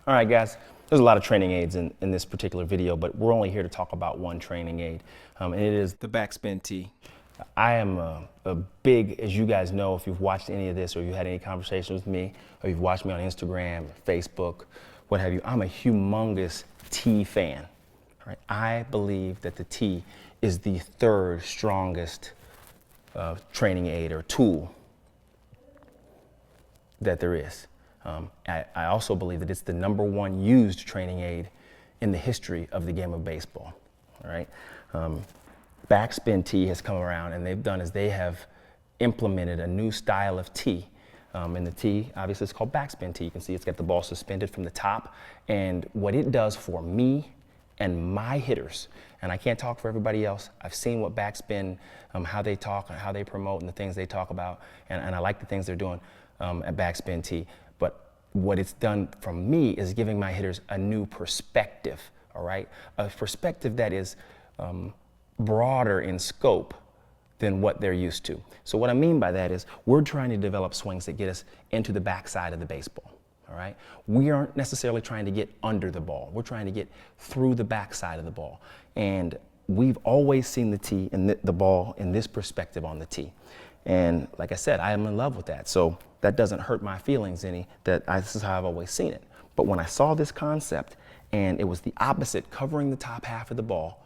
All right, guys, there's a lot of training aids in this particular video, but we're only here to talk about one training aid, and it is the Backspin Tee. I am a big, as you guys know, if you've watched any of this or you had any conversations with me, or you've watched me on Instagram, Facebook, what have you, I'm a humongous tee fan. All right? I believe that the tee is the third strongest training aid or tool that there is. I also believe that it's the #1 used training aid in the history of the game of baseball. All right, Backspin Tee has come around, and they've done is they have implemented a new style of tee. And the tee, obviously, it's called Backspin Tee. You can see it's got the ball suspended from the top, and what it does for me and my hitters, and I can't talk for everybody else. I've seen what Backspin, how they talk and how they promote and the things they talk about, and I like the things they're doing at Backspin Tee. But what it's done for me is giving my hitters a new perspective, all right? A perspective that is broader in scope than what they're used to. So what I mean by that is we're trying to develop swings that get us into the backside of the baseball, all right? We aren't necessarily trying to get under the ball. We're trying to get through the backside of the ball. And we've always seen the tee and the ball in this perspective on the tee. And like I said, I am in love with that. So that doesn't hurt my feelings any, this is how I've always seen it. But when I saw this concept and it was the opposite, covering the top half of the ball,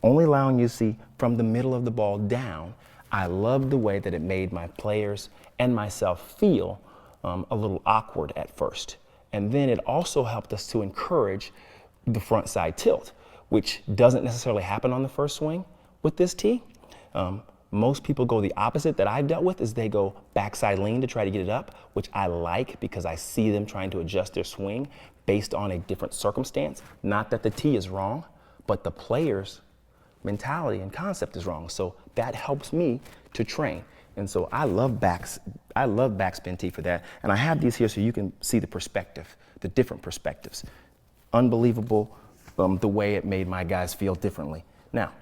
only allowing you to see from the middle of the ball down, I loved the way that it made my players and myself feel a little awkward at first. And then it also helped us to encourage the front side tilt, which doesn't necessarily happen on the first swing with this tee. Most people go the opposite that I've dealt with, is they go backside lean to try to get it up, which I like because I see them trying to adjust their swing based on a different circumstance. Not that the tee is wrong, but the player's mentality and concept is wrong. So that helps me to train. And so I love Backspin Tee for that. And I have these here so you can see the perspective, the different perspectives. Unbelievable the way it made my guys feel differently. Now,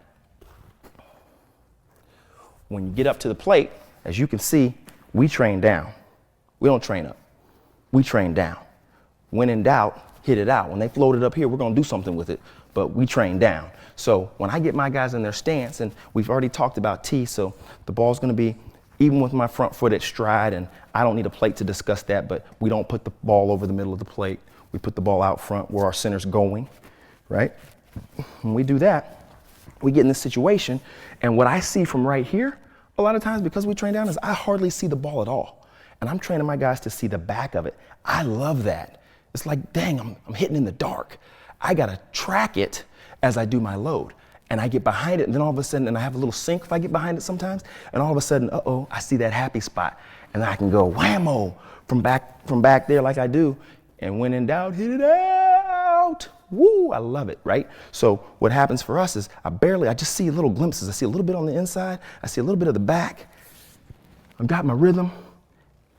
when you get up to the plate, as you can see, we train down. We don't train up. We train down. When in doubt, hit it out. When they float it up here, we're going to do something with it, but we train down. So when I get my guys in their stance, and we've already talked about tee, so the ball's going to be even with my front foot at stride, and I don't need a plate to discuss that, but we don't put the ball over the middle of the plate. We put the ball out front where our center's going, right? When we do that, we get in this situation, and what I see from right here, a lot of times because we train down, is I hardly see the ball at all. And I'm training my guys to see the back of it. I love that. It's like, dang, I'm hitting in the dark. I gotta track it as I do my load. And I get behind it, and then all of a sudden, and I have a little sink if I get behind it sometimes, and all of a sudden, uh-oh, I see that happy spot. And then I can go whammo from back there like I do, and when in doubt, hit it out. Woo, I love it, right? So what happens for us is I just see little glimpses. I see a little bit on the inside. I see a little bit of the back. I've got my rhythm.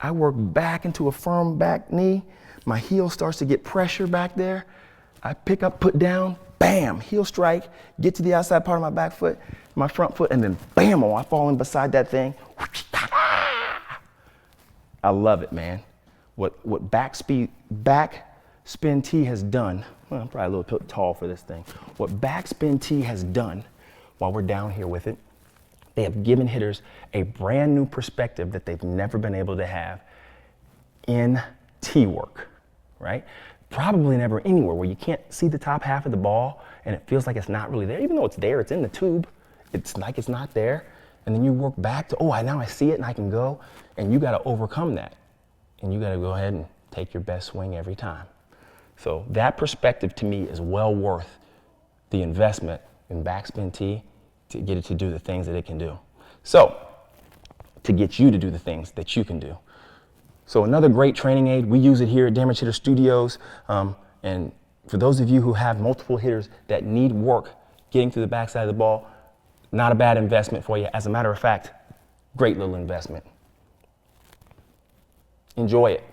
I work back into a firm back knee. My heel starts to get pressure back there. I pick up, put down, bam, heel strike, get to the outside part of my back foot, my front foot, and then bam, I fall in beside that thing. I love it, man. What Backspin Tee has done, well, I'm probably a little bit tall for this thing. What Backspin Tee has done while we're down here with it, they have given hitters a brand new perspective that they've never been able to have in tee work, right? Probably never anywhere where you can't see the top half of the ball and it feels like it's not really there. Even though it's there, it's in the tube. It's like it's not there. And then you work back to, now I see it and I can go. And you got to overcome that. And you got to go ahead and take your best swing every time. So that perspective to me is well worth the investment in Backspin Tee to get it to do the things that it can do. So to get you to do the things that you can do. So another great training aid, we use it here at Damage Hitter Studios. And for those of you who have multiple hitters that need work getting to the backside of the ball, not a bad investment for you. As a matter of fact, great little investment. Enjoy it.